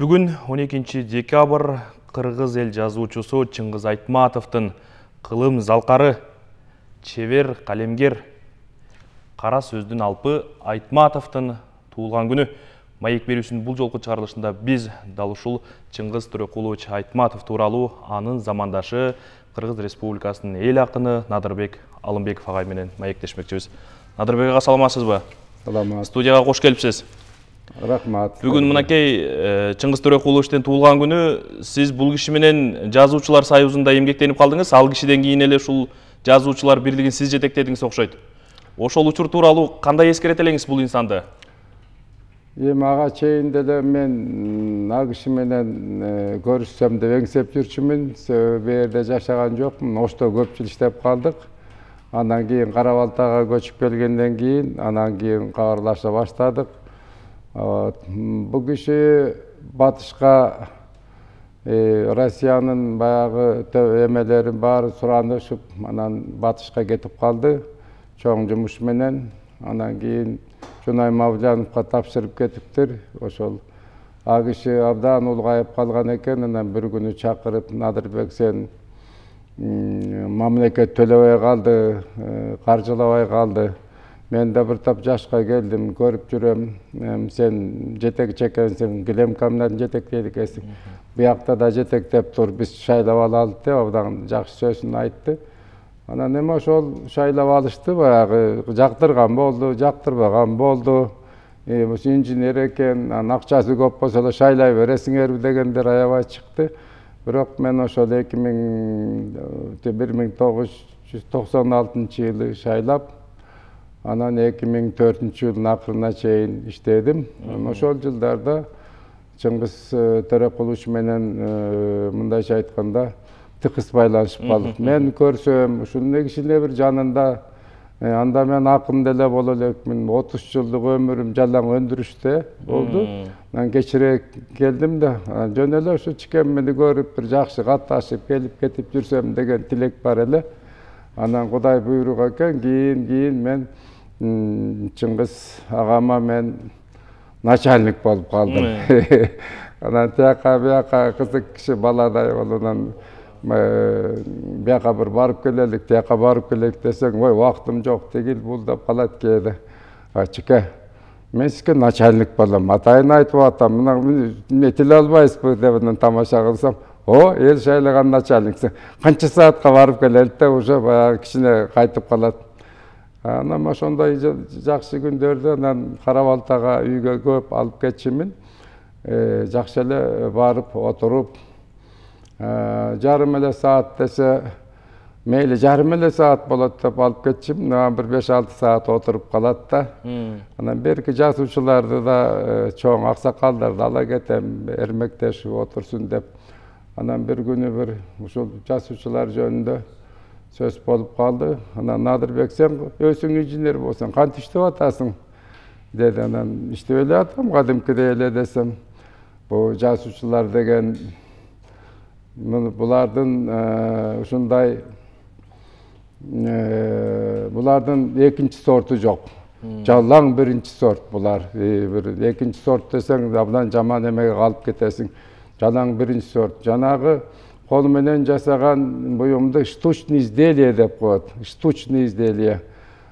Бүгін 12 декабр Қырғыз ел жазуучусу Чыңгыз Айтматовтың «Кылым залқары, чебер қалемгер, қара сөздің алпы» Айтматовтың туылған күні. Маек берүүсүнүн бул жолку чыгарылышында біз дал ушул Чыңгыз Төрөкулович Айтматов тууралуу анын замандашы Кыргыз Республикасынын эл акыны Надырбек Алымбеков агай менен маектешмекчибиз. Надырбек ага саламатсызбы? Саламат. Студияга кош келипсиз. Рахмат. Бүгүн мынакей Чыңгыз Төрөкуловичтин туылган күнү, сиз бул киши менен жазуучулар союзунда эмгектенип калдыңыз. Ал кишиден кийин эле ушул жазуучулар бирлигин сиз жетектедиңиз окшойт. Ошол учур тууралуу кандай эскерете элеңиз бул инсанды? Ага чейин деле мен ал киши менен көрүшсөм деп эңсеп жүрчүмүн. Бу жерде жашаган жокмун. Ошто көп жыл иштеп калдык. Андан кийин Кара Балтага көчүп келгенден кийин, анан кийин кабарлаша баштадык. Бул киши батышка Россиянын баягы эмелерин баары суранышып, анан батышка кетип калды. Чоң жумуш менен. Анан кийин Жунай Мавляновго тапшырып кетиптир. Ошол ал киши абдан улгайып калган экен. Анан бир күнү чакырып, Надырбек, сен мамлекет төлөбөй калды, каржылабай калды. Мен де бір топ жашқа келдім, көріп жүрем, сен жетекчи экенсиң, Глемкам менен жетектейт экенсиң. Буякта да жетектеп тур, биз шайлап алалы деп абдан жакшы сөзүн айтты. Анан эми ошол шайлап алышты, баягы жактырган болду, жактырбаган болду. Инженер экен, акчасы көп болсо эле шайлай бересиңерби дегендер аябай чыкты. Бирок мен ошол 1996-жылы шайлап, анан 2004-жылдын акырына чейин иштедим. Ошол жылдарда Чыңгыз Төрөкулович менен мындайча айтканда тыкыз байланышып калдык. Мен көрсөм, ушундай кишине бир жанында анда мен акын деле боло элекмин. 30 жылдык өмүрүм жалаң өндүрүштө болду. Мен кечире келдим да, жөн эле ушу чикеммени көрүп бир жакшы катташып келип кетип жүрсөм деген тилек бар эле. Анан Кудай буйрук экен, кийин мен Чыңгыз агама мен начальник болуп калдым. Анан тияка бияка кызык киши баладай болду. Анан бияка бир барып келелик, тияка барып келелик десең, ой, убактым жок, тигил бул деп калат кээде. Чике, мен сизге начальник болом, атайын айтып атам, мына тиле албайсызбы деп анан тамаша кылсам, эл шайлаган начальниксиң. Канча саатка барып келелик деп уже баягы кичине кайтып калат. Анан ошондой жакшы күндөрдө анан Кара Балтага үйгө көп алып кетчүмүн. Жакшы эле барып отуруп, жарым эле саат десе, мейли жарым эле саат болот деп алып кетчүмүн. Анан бир 5-6 саат отуруп калат да. Анан берки жазуучуларды да, чоң аксакалдарды ала кетем, эрмектешип отурсун деп. Анан бир күнү бир ушул жазуучулар жөнүндө сөз болуп калды. Анан Надырбек, сен өзүң инженер болсоң, кантип иштеп атасың деди. Анан иштеп эле атам, кадимкидей эле десем. Бул жазуучулар деген булардын ушундай булардын экинчи сорту жок. Жалаң биринчи сорт булар. Бир экинчи сорт десең, абдан жаман эмеге калып кетесиң. Жалаң биринчи сорт. Жанагы кол менен жасаган буюмду штучный изделие деп коет. Штучный изделие.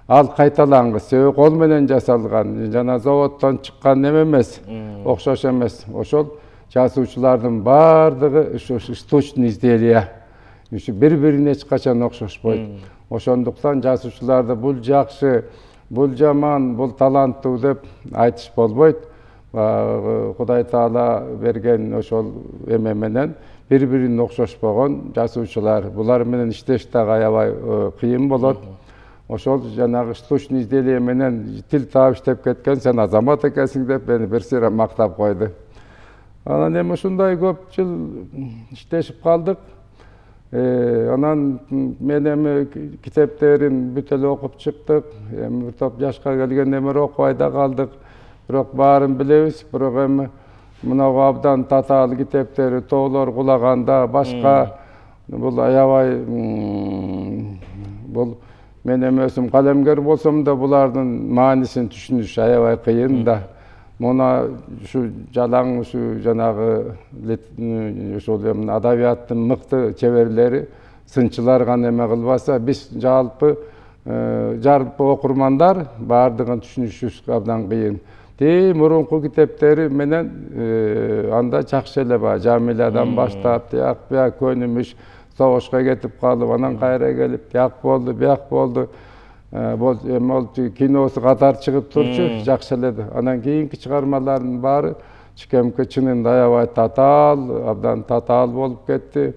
Ал кайталангыс, себеби кол менен жасалган, жана заводдон чыккан эме эмес, окшош эмес. Ошол жазуучулардын бардыгы штучный изделие. Бири-бирине эч качан окшошпойт. Ошондуктан жазуучуларды бул жакшы, бул жаман, бул таланттуу деп айтыш болбойт. Кудай Таала берген ошол эме менен бири-бирине окшошпогон жазуучулар. Булар менен иштеш дагы аябай кыйын болот. Ошол жанагы штучный изделие менен тил таап иштеп кеткен, сен азамат экенсиң деп мени бир сыйра мактап койду. Анан эми ушундай көп жыл иштешип калдык. Анан мен эми китептерин бүт эле окуп чыктык. Эми бир топ жашка келгенден бери окубай да калдык. Бирок баарын билебиз. Бирок эми мына абдан татаал китептери, тоолор кулаганда башка бул аябай бул мен эми өзүм калемгер болсом да булардын маанисин түшүнүш аябай кыйын да. Мона ушу жалаң ушу жанагы ошол адабияттын мыкты чеберлери сынчылар гана эме кылбаса биз жалпы окурмандар баардыгын түшүнүшүбүз абдан кыйын. Мурунку китептери менен анда жакшы эле бар. Жамиладан баштап, тияк бияк көнүмүш, согушка кетип калып, анан кайра келип, тияк болду, бияк болду. Киносу катар чыгып турчу, жакшы эле. Анан кийинки чыгармалардын баары чикемке чынында аябай татаал, абдан татаал болуп кетти.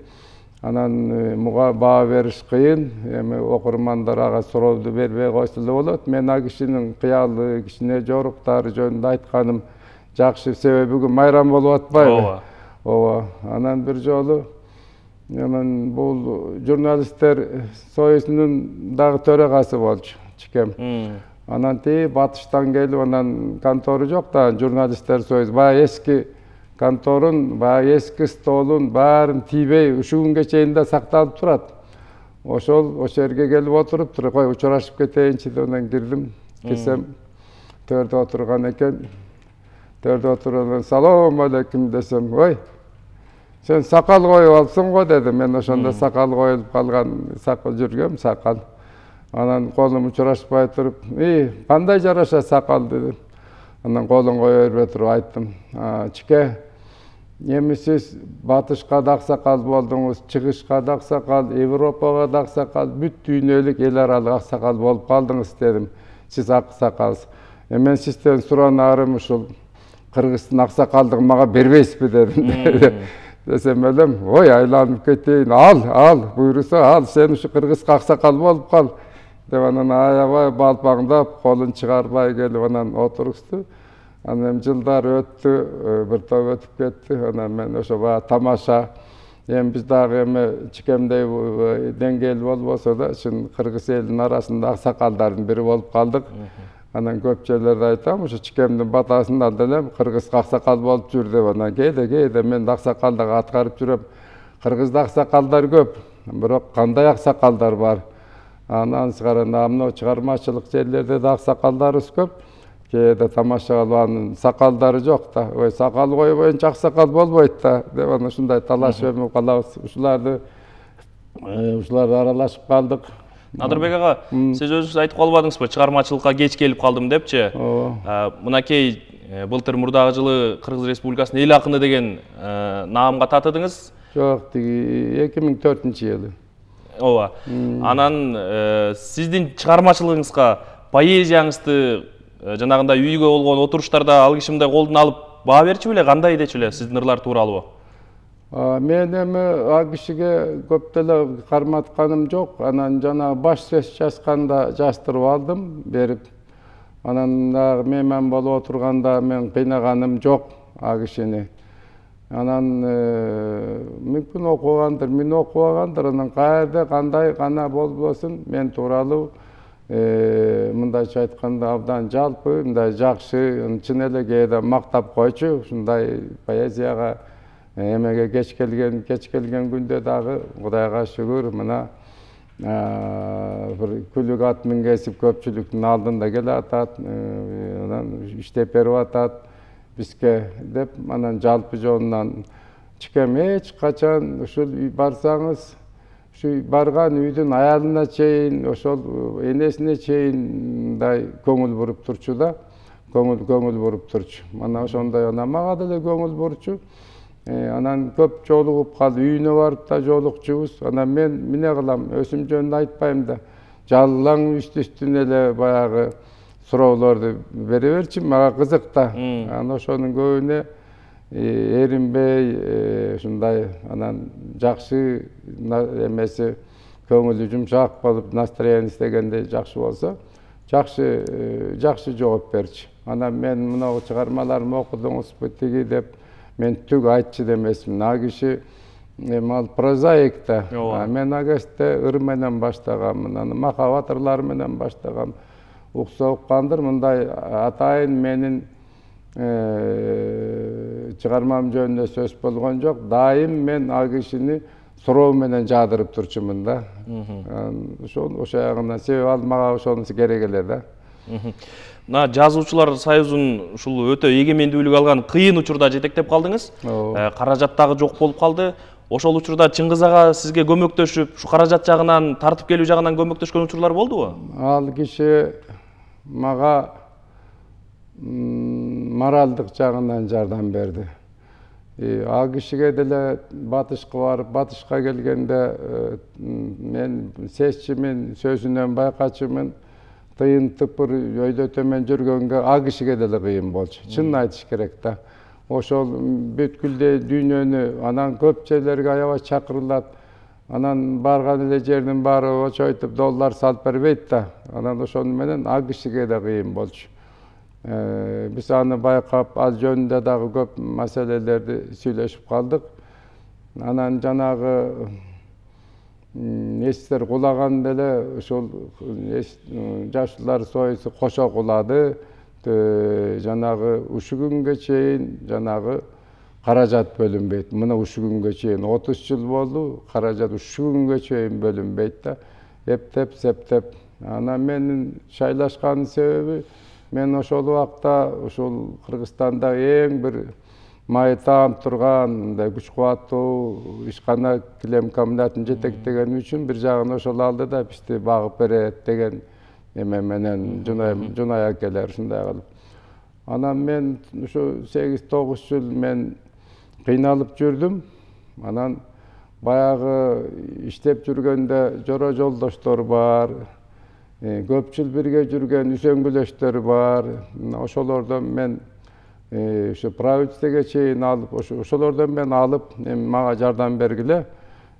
Анан муга баа бериш кыйын, эми окурмандар ага суроолду бербей койсо эле болот. Мен ал кишинин кыялы, кичине жоруктары жөнүндө айтканым жакшы, себеби бүгүн майрам болуп атпайбы? Ооба. Анан бир жолу бул журналисттер союзунун дагы төрагасы болчу чикем. Анан батыштан келип, анан контору жок да, журналисттер союзу баягы эски конторун, баягы эски столун баарын тийбей ушул күнгө чейин да сакталып турат. Ошол жерге келип отуруп кой учурашып кетейинчи деп анан кирдим. Келсем төрдө отурган экен. Төрдө отурган салам алейкум десем, ой, сен сакал коюп алыпсың го деди. Мен ошондо сакал коюлуп калган, сакал жүргөм, сакал. Анан колум учурашпай туруп, кандай жараша сакал деди. Анан колун кое бербей туруп айттым, чике, эми сиз батышка да аксакал болдуңуз, чыгышка да аксакал, Европага да аксакал, бүт дүйнөлүк эл аралык аксакал болуп калдыңыз дедим. Сиз аксакалсыз. Мен сизден суранарым ушул Кыргыздын аксакалдыгын мага бербейсизби дедим. Десем элем, ой, айланып кетейин, ал, буйруса ал, сен ушу Кыргызга аксакал болуп кал. Деп анан аябай балпаңдап, колун чыгарбай келип анан отурушту. Анан жылдар өттү, бир топ өтүп кетти. Анан мен ошо баягы тамаша, эми биз дагы эми чикемдей деңгээлүү болбосо да, чын кыргыз элинин арасында аксакалдардын бири болуп калдык. Анан көпчөлөр айтам, ошо чикемдин батасынан делем кыргызга аксакал болуп жүр деп. Анан кээде мен аксакалдык аткарып жүрөм. Кыргызда аксакалдар көп, бирок кандай аксакалдар бар? Анан сыгарына мына чыгармачылык жерлерде да аксакалдарыбыз көп. Кээде тамаша кылганын сакалдары жок да. Ой, сакал койбойнча аксакал болбойт да деп анан ушундай талашып эми калабыз. Ушулар аралашып калдык. Надырбек ага, сиз өзүңүз айтып калбадыңызбы, чыгармачылыкка кеч келип калдым депчи. Мынакей былтыр мурдагы жылы Кыргыз Республикасынын эл акыны деген наамга татыдыңыз? Жок, 2004-жылы. Ооба. Анан сиздин чыгармачылыгыңызга, поэзияңызды жанагындай үйгө болгон отуруштарда ал киши мындай колдун алып баа берчү беле, кандай дечү эле сиздин ырлар тууралуу? Мен эми ал кишиге көп деле карматканым жок. Анан жана баш сөз жазганда жаздырып алдым, берип. Анан дагы мейман болуп отурганда мен кыйнаганым жок ал кишини. Анан мүмкүн окугандыр, мен окубагандыр. Анан каерде кандай гана болбосун мен тууралуу мындайча айтканда абдан жалпы, мындай жакшы, чын эле кээде мактап койчу. Ушундай поэзияга эмеге кеч келген күндө дагы Кудайга шүгүр, мына бир күлүк ат мингесип көпчүлүктүн алдында келе атат, анан иштеп берип атат бизге деп, анан жалпы жонунан чикем эч качан ушул барсаңыз, ушу барган үйдүн аялына чейин, ошол энесине чейин мындай көңүл буруп турчу да, көңүл буруп турчу. Мына ошондой анан мага деле көңүл бурчу. Анан көп жолугуп калды, үйүнө барып да жолукчубуз. Анан мен эмне кылам, өзүм жөнүндө айтпайм да. Жалаң үстүнө эле баягы суроолорду бере берчи, мага кызык да. Анан ошонун көбүнө эринбей, ушундай анан жакшы эмеси, көңүлү жумшак болуп, настроениясы дегендей жакшы болсо, жакшы жооп берчи. Анан мен мына чыгармаларымды окудуңузбу тиги деп мен түк айтчы демесмин. Ал киши ал прозаик да. Мен ал кезде ыр менен баштагам, анан махабат ырлары менен баштагам. Укса уккандыр, мындай атайын менин чыгармам жөнүндө сөз болгон жок. Дайым мен ал кишини суроо менен жаадырып турчумун да. Ошо ягынан себеби ал мага ошонусу керек эле да. Мына жазуучулар союзун ушул өтө эгемендүүлүк алган кыйын учурда жетектеп калдыңыз. Каражат дагы жок болуп калды. Ошол учурда Чыңгыз ага сизге көмөктөшүп, ушу каражат жагынан, тартып келүү жагынан көмөктөшкөн учурлар болдубу? Ал киши мага моралдык жагынан жардам берди. Ал кишиге деле батышка барып, батышка келгенде мен сезчимин, сөзүнөн байкачумун, тыйын тыпыр өйдө төмөн жүргөнгө ал кишиге деле кыйын болчу. Чынын айтыш керек да. Ошол бүткүлдө дүйнөнү, анан көпчөлөргө аябай чакырылат. Анан барган эле жердин баары очойтуп доллар салып бербейт да. Анан ошону менен ал кишиге да кыйын болчу. Биз аны байкап, ал жөнүндө дагы көп маселелерди сүйлөшүп калдык. Анан жанагы эстер кулаган деле ошол жашылар союзу кошо кулады. Жанагы ушу күнгө чейин жанагы каражат бөлүнбөйт. Мына ушу күнгө чейин 30 жыл болду, каражат ушу күнгө чейин бөлүнбөйт да. Эптеп, септеп. Анан менин шайлашкан себеби мен ошол убакта ушул Кыргызстанда эң бир май таап турган, мындай күч кубаттуу ишкана килем комбинатын жетектеген үчүн бир жагын ошол алды да бизди багып берет деген эме менен Жунай акелер ушундай кылып. Анан мен ушу 8-9 жыл мен кыйналып жүрдүм. Анан баягы иштеп жүргөндө жора жолдоштор бар, көп жыл бирге жүргөн үсөңгүлөштөр бар. Ошолордон мен ушу правительствого чейин алып, ошолордон мен алып, мага жардам бергиле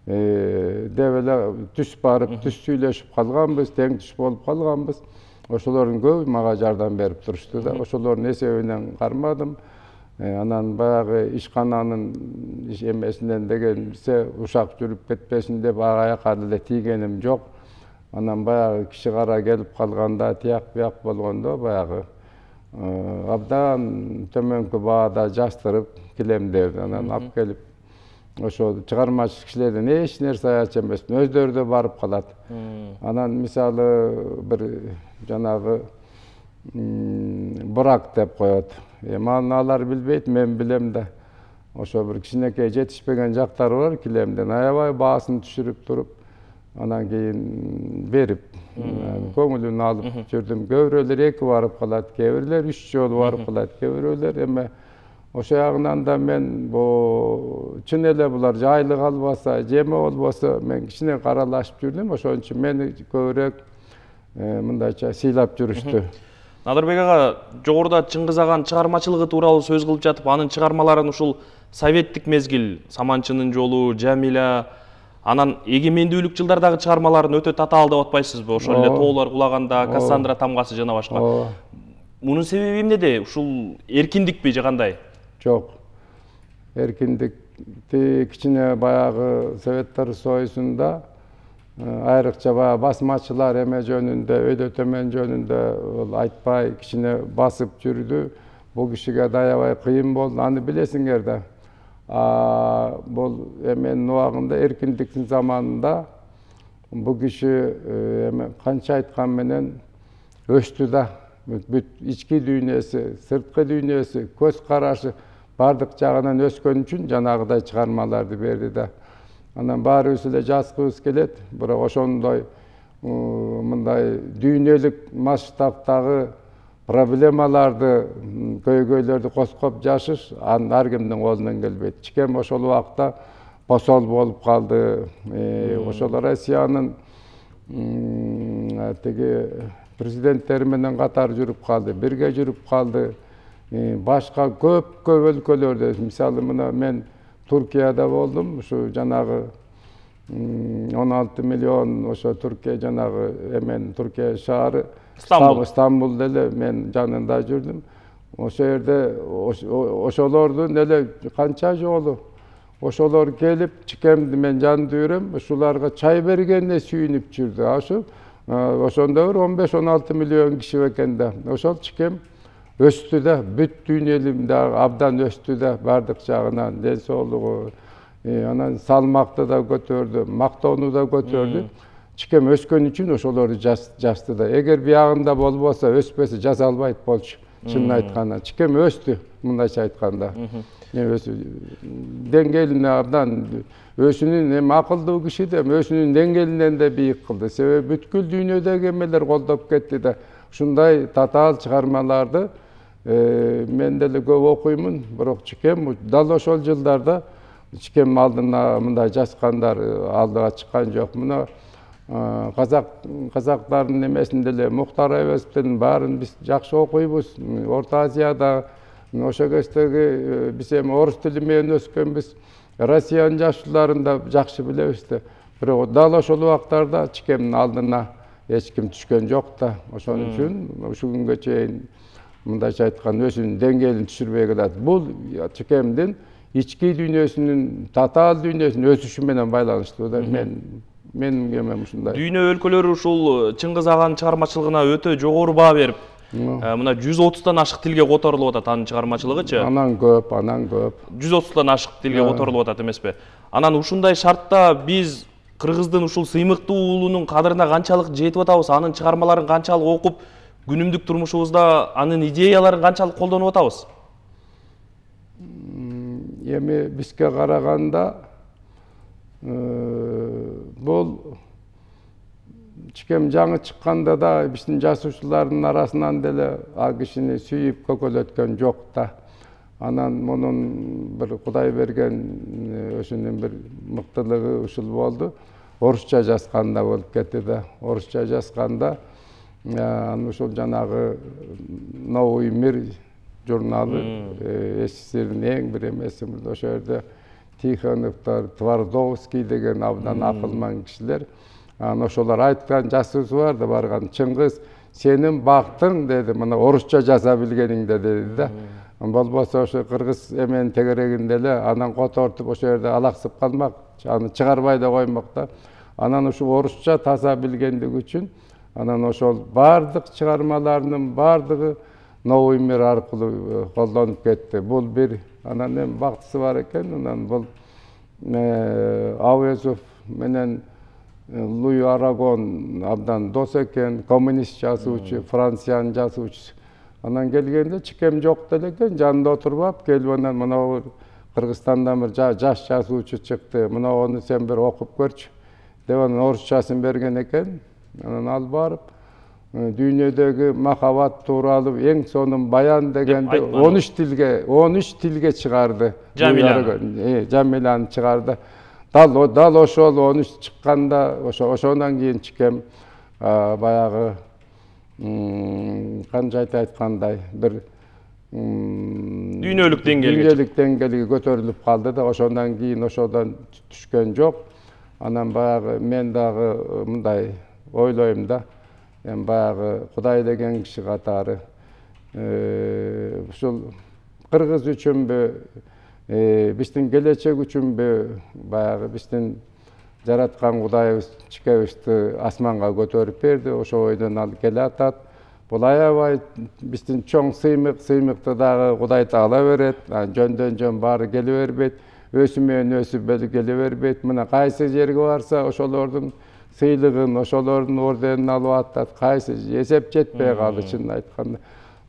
деп эле түз барып, түз сүйлөшүп калганбыз, тең түз болуп калганбыз. Ошолордун көбү мага жардам берип турушту да. Ошолордун эсебинен кармадым. Анан баягы ишкананын эмесинен дегенсе ушак жүрүп кетпесин деп аяка деле тийгеним жок. Анан баягы киши кара келип калганда, тияк бияк болгондо баягы абдан төмөнкү баада жаштырып килемдерди. Анан алып келип ошо чыгармачы кишилерден эч нерсе ача эмес, өздөрү да барып калат. Анан мисалы бир жанагы брак деп коет. Маны алар билбейт, мен билем да. Ошо бир кичинекей жетишпеген жактары бар килемден. Аябай баасын түшүрүп туруп, анан кийин берип, көңүлүн алып жүрдүм. Көбүрөлөр 2 барып калат, кээ бирлер 3 жолу барып калат, кээ бирлер эме ошо ягынан да мен бу чын эле булар жайлык албаса, жеме болбосо мен кичине каралашып жүрдүм. Ошон үчүн мени көбүрөөк мындайча сыйлап жүрүштү. Надырбек ага, жогоруда Чыңгыз аганын чыгармачылыгы тууралуу сөз кылып жатып, анын чыгармаларын ушул советтик мезгил, Саманчынын жолу, Жамиля, анан эгемендүүлүк жылдардагы чыгармаларын өтө татаал деп атпайсызбы? Ошол эле Тоолор кулаганда, Кассандра тамгасы жана башка. Мунун себеби эмнеде? Ушул эркиндикпи же кандай? Жок. Эркиндикти кичине баягы Советтер Союзунда айрыкча баягы басмачылар эме жөнүндө, өйдө төмөн жөнүндө айтпай кичине басып жүрдү. Бул кишиге да аябай кыйын болду. Аны билесиңер да. Бул эменин убагында эркиндиктин заманында бул киши канча айткан менен өстү да. Бүт ички дүйнөсү, сырткы дүйнөсү, көз карашы бардык жагынан өскөн үчүн жанагыдай чыгармаларды берди да. Анан баарыбыз эле жазгыбыз келет, бирок ошондой мындай дүйнөлүк масштабтагы проблемаларды, көйгөйлөрдү коскоп жашыш ар кимдин колунан келбейт. Чикем ошол убакта посол болуп калды. Ошол Россиянын тиги президенттери менен катар жүрүп калды, бирге жүрүп калды. Башка көп өлкөлөрдө, мисалы мына мен Туркияда болдум, ушу жанагы 16 миллион ошо Туркия жанагы эмен Туркия шаары Стамбул деле мен жанында жүрдүм. Ошол жерде ошолордун эле канча жолу ошолор келип чикемди мен жанында жүрөм, ушуларга чай бергенине сүйүнүп жүрдү. Ошондо 15-16 миллион киши экен да. Ошол чикем өстү да, бүт дүйнөлүм да абдан өстү да, бардык жагынан ден соолугу, анан салмакты да көтөрдү, мактоону да көтөрдү. чикем өскөн үчүн ошолорду жасты да. Эгер биягында болбосо, өспөсө жаза албайт болчу. Чынын айтканда, чикем өстү, мындайча айтканда. Деңгээлине абдан өзүнүн эми акылдуу киши да өзүнүн деңгээлинен да бийик кылды. Себеби бүткүл дүйнөдөгү эмелер колдоп кетти да. Ушундай татаал чыгармаларды мен деле көп окуймун, бирок чикем дал ошол жылдарда чикем алдына мындай жазгандар алдыга чыккан жок. Мына казактардын эмесинде эле Муктар Айбасовдун баарын биз жакшы окуйбуз. Орто Азияда ошо кездеги биз эми орус тили менен өскөнбүз. Россиянын жашууларын да жакшы билебиз да. Бирок дал ошол убактарда чикемдин алдына эч ким түшкөн жок да. Ошон үчүн ушул күнгө чейин мындайча айтканда өзүнүн деңгээлин түшүрбөй келат. Бул чикемдин ички дүйнөсүнүн, татаал дүйнөсүнүн өсүшү менен байланыштуу да. Менин кемем ушундай. Дүйнө өлкөлөрү ушул Чыңгыз аганын чыгармачылыгына өтө жогору баа берип, мына 130тан ашык тилге которулуп атат анын чыгармачылыгычы. Анан көп. 130тан ашык тилге которулуп атат эмеспи? Анан ушундай шартта биз кыргыздын ушул сыймыктуу уулунун кадырына канчалык жетип атабыз, анын чыгармаларын канчалык окуп, күнүмдүк турмушубузда анын идеяларын канчалык колдонуп атабыз? Эми бизге караганда бул чикем жаңы чыкканда да биздин жазуучулардын арасынан деле ал кишини сүйүп көкөлөткөн жок да. Анан мунун бир Кудай берген өзүнүн бир мыктылыгы ушул болду. Орусча жазганда болуп кетти да. Орусча жазганда ушул жанагы Новый мир журналы СССРдин эң бир эмеси ошол жерде Тихоновдор, Твардовский деген абдан акылман кишилер. Ошолор айткан жазуусу бар да, барган Чыңгыз, сенин бактың деди, мына орусча жаза билгениңде деди да. Болбосо ошо кыргыз эменин тегерегинде эле анан котортуп ошол жерде алаксып калмак, аны чыгарбай да коймок да. Анан ушул орусча таза билгендиги үчүн анан ошол бардык чыгармаларынын бардыгы Новый мир аркылуу колдонуп кетти. Бул бир анан эми бактысы бар экен. Анан бул Ауезов менен Луи Арагон абдан дос экен, коммунист жазуучу, Франциянын жазуучусу. Анан келгенде чикем жок деле экен, жанында отурбап, келип анан мына Кыргызстандан бир жаш жазуучу чыкты. Мына ону сен бир окуп көрчү деп анан орусчасын берген экен. Анан ал барып дүйнөдөгү махабат тууралуу эң сонун баян дегенди 13 тилге чыгарды. Жамиланы чыгарды. Дал ошол 13 чыкканда ошондон кийин чикем баягы канча айткандай бир дүйнөлүк деңгээлге көтөрүлүп калды да, ошондон кийин ошодон түшкөн жок. Анан баягы мен дагы мындай ойлойм да. Эми баягы Кудай деген киши катары ушул кыргыз үчүнбү, биздин келечек үчүнбү, баягы биздин жараткан Кудайыбыз чикебизди асманга көтөрүп берди, ошо ойдон ал келе атат. Бул аябай биздин чоң сыймыкты дагы Кудай таала берет, жөндөн жөн баары келе бербейт, өсү менен өсүп келе бербейт. Мына кайсы жерге барса ошолордун сыйлыгын, ошолордун орденин алып атат, кайсы эсеп жетпей калды чынын айтканда.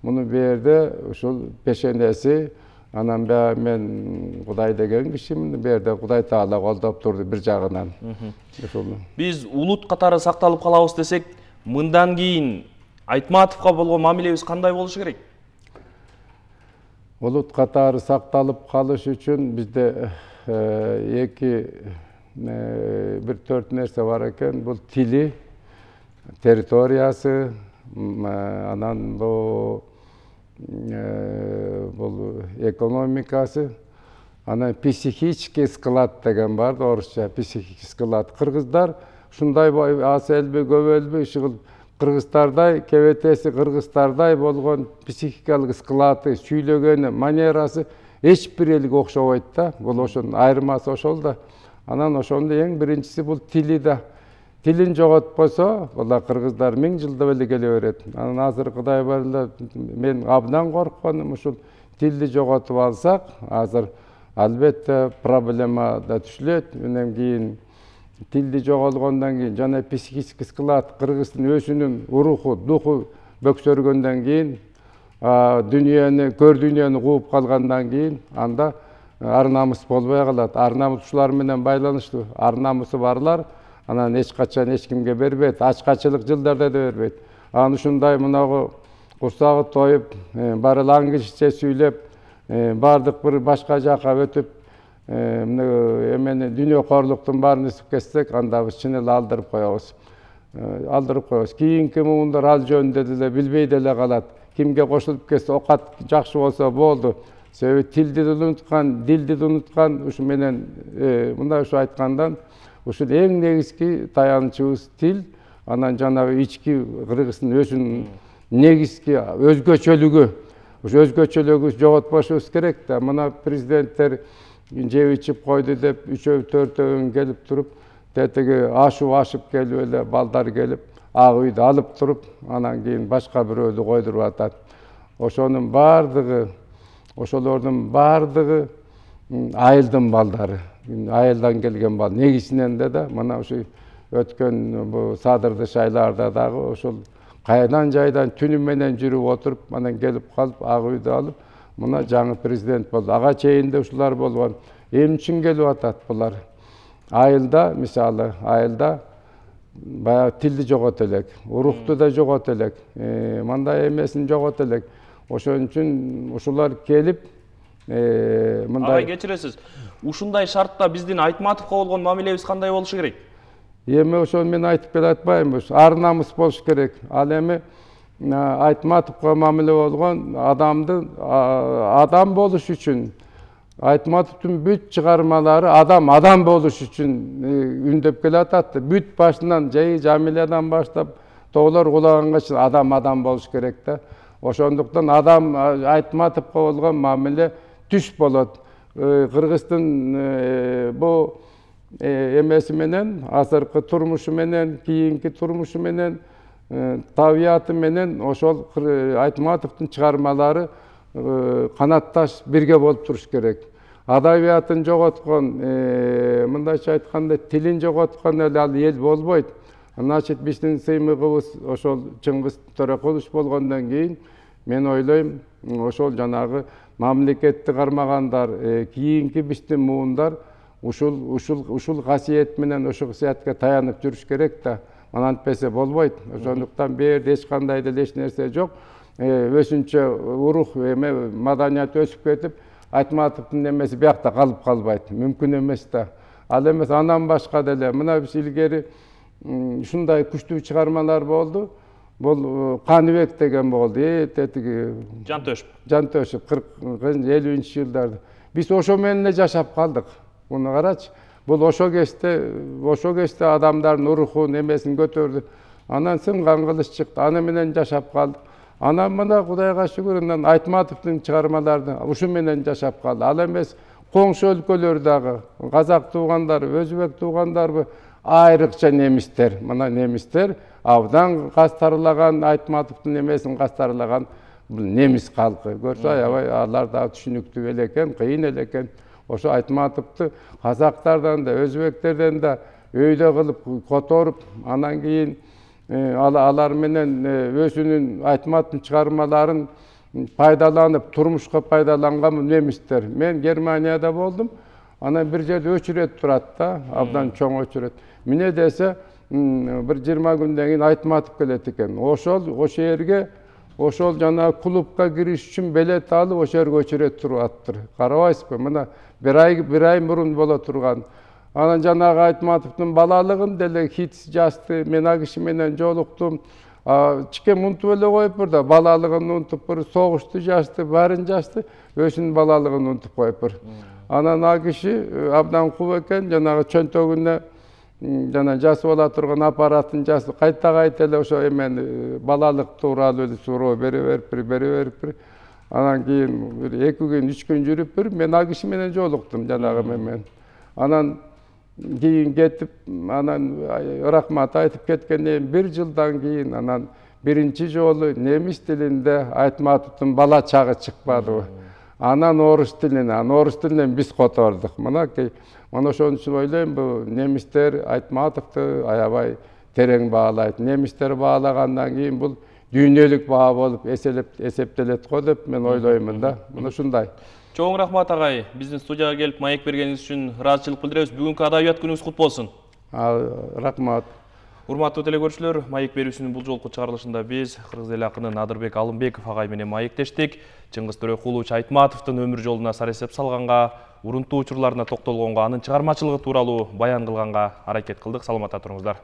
Муну берди ушул пешенеси. Анан мен Кудай деген кишимин, берде Кудай таала колдоп турду бир жагынан. Биз улут катары сакталып калабыз десек, мындан кийин Айтматовго болгон мамилебиз кандай болушу керек? Улут катары сакталып калыш үчүн бизде бир 4 нерсе бар экен. Бул тили, территориясы, анан бул экономикасы, анан психический склад деген бар да, орусча психический склад. Кыргыздар ушундай аз элби, көп элби, ушул кыргыздардай, кебетеси кыргыздардай болгон психикалык склады, сүйлөгөнү, манерасы эч бир элге окшобойт да. Бул ошонун айырмасы ошол да. Анан ошондо эң биринчиси бул тили да. Тилин жоготпосо, була кыргыздар 1000 жылда эле келе берет. Анан азыр Кудай бар эле, мен абдан коркконум ушул тилди жоготуп алсак, азыр албетте проблема да түшүлөт. Андан кийин tildi жоголгондон кийин жана психический склад кыргыздын өзүнүн руху, духу бөксөргөндөн кийин, дүнүйөнү, көр дүнүйөнү кууп калгандан кийин анда ар намыс болбой калат. Ар намыс ушулар менен байланыштуу. Ар намысы барлар анан эч качан эч кимге бербейт. Ачкачылык жылдарда да бербейт. Анан ушундай мынагу курсагы тоюп, баары лаңгичче сүйлөп, бардык бир башка жака өтүп, эмени дүйнөкорлуктун баарын исип кетсек, анда биз чын эле алдырып коебуз. Кийинки муундар ал жөнүндө деле билбей деле калат. Кимге кошулуп кетсе, окат жакшы болсо болду. Себеби тилди унуткан, дилди унуткан, ушу менен мындай ушу айткандан, ушул эң негизги таянычыбыз тил, анан жанагы ички кыргыздын өзүнүн негизги өзгөчөлүгү. Ушу өзгөчөлүгү жоготпошубуз керек да. Мына президенттер жеп ичип койду деп, үчөө төртөөн келип туруп, тетиги ашып келип эле балдар келип, ак үйдү алып туруп, анан кийин башка бирөөлү койдуруп атат. Ошонун бардыгы, ошолордун бардыгы айылдын балдары, айылдан келген бал. Негизинен да мына ушу өткөн бу садырды шайларда дагы ошол кайдан жайдан түнү менен жүрүп отуруп, анан келип калып, ак үйдү алып, мына жаңы президент болду. Ага чейин да ушулар болгон. Эмне үчүн келип атат булар? Айылда, мисалы, айылда баягы тилди жогот элек, урукту да жогот элек, мындай эмесин жогот элек. Ошон үчүн ушулар келип, мындай... Агай, кечиресиз. Ушундай шартта биздин Айтматовго болгон мамилебиз кандай болушу керек? Эми ошону мен айтып келе атпайм. Ар намыс болуш керек. Ал эми Айтматовго мамиле болгон адам болуш үчүн, Айтматовдун бүт чыгармалары адам болуш үчүн үндөп келе атат. Бүт башынан, Жамилядан баштап, тоолор кулаганга чейин адам болуш керек да. Ошондуктан Айтматовго болгон мамиле түш болот. Кыргыздын бу эмеси менен, азыркы турмушу менен, кийинки турмушу менен, табияты менен ошол Айтматовдун чыгармалары канатташ бирге болуп туруш керек. Адабиятын жоготкон, мындайча айтканда тилин жоготкон эле ал эл болбойт. Значит, биздин сыймыгыбыз ошол Чыңгыз Төрөкулович болгондон кийин мен ойлойм, ошол жанагы мамлекетти кармагандар, кийинки биздин муундар ушул касиет менен, ушул касиетке таянып жүрүш керек да. Антпесе болбойт. Ошондуктан берде эч кандай деле эч нерсе жок. Өзүнчө урух, маданият өсүп кетип, Айтматовдун эмеси биякта калып калбайт. Мүмкүн эмес да. Ал эмес андан башка деле мына биз илгери ушундай күчтүү чыгармалар болду. Бул Каныбек деген болду. Тетиги Жантөшүп 40-50 жылдарда. Биз ошо менен эле жашап калдык. Муну карачы. Бул ошо кечте адамдардын рухун эмесин көтөрдү. Анан сынган кылыч чыкты. Аны менен жашап калдык. Анан мына Кудайга шүгүр, анан Айтматовдун чыгармаларын ушу менен жашап калды. Ал эмес коңшу өлкөлөр дагы, казак туугандар, өзбек туугандарбы, айрыкча немистер. Мына немистер абдан кастарлаган, Айтматовдун эмесин кастарлаган бул немис калкы. Көрсө аябай алар дагы түшүнүктүү эле экен, кыйын эле экен. Ошо Айтматовду казактардан да, өзбектерден да өйдө кылып которуп, анан кийин алар менен өзүнүн Айтматовдун чыгармаларын пайдаланып, турмушка пайдаланган немистер. Мен Германияда болдум. Анан бир жерде өчүрөт турат да, абдан чоң өчүрөт. Эмне десе, бир 20 күндөн кийин Айтматов келет экен. Ошол жерге, ошол жана клубка кириш үчүн билет алып, ошол жерге өчүрөт туруп аттыр. Карабайсызбы? Мына бир ай мурун боло турган. Анан жанагы Айтматовдун балалыгын деле хит жазды. Мен ал киши менен жолуктум. Чикем унутуп эле коюптур да, балалыгын унутуптур, согушту жазды, баарын жазды, өзүнүн балалыгын унутуп коюптур. Анан ал киши абдан куб экен, жанагы чөнтөгүнө жана жазып ала турган аппаратын жазып, кайта эле ошо эмени балалык тууралуу эле суроо бере берип. Анан кийин бир 2 күн, 3 күн жүрүп, мен ал киши менен жолуктум жанагы мен. Анан кийин кетип, анан рахмат айтып кеткенден 1 жылдан кийин анан биринчи жолу немис тилинде Айтматовдун бала чагы чыкпадыбы. Анан орус тилинен биз котордук. Mana ошон үчүн ойлойм, бул немистер Айтматовду аябай терең баалайт. Немистер баалагандан кийин бул дүйнөлүк баа болуп эсептелет го деп мен ойлоймун да. Мына ушундай. Чоң рахмат агай. Биздин студияга келип маек бергениңиз үчүн ыраазычылык билдиребиз. Бүгүнкү адабият күнүңүз кут болсун. Рахмат. Урматтуу телекөрүүчүлөр, маек берүүсүнүн бул жолку чыгарылышында биз кыргыз эл акыны Надырбек Алымбеков агай менен маектештик. Чыңгыз Төрөкулович Айтматовдун өмүр жолуна сар эсеп салганга, урунтуу учурларына токтолгонго, анын чыгармачылыгы тууралуу баян кылганга аракет кылдык. Саламатта туруңуздар.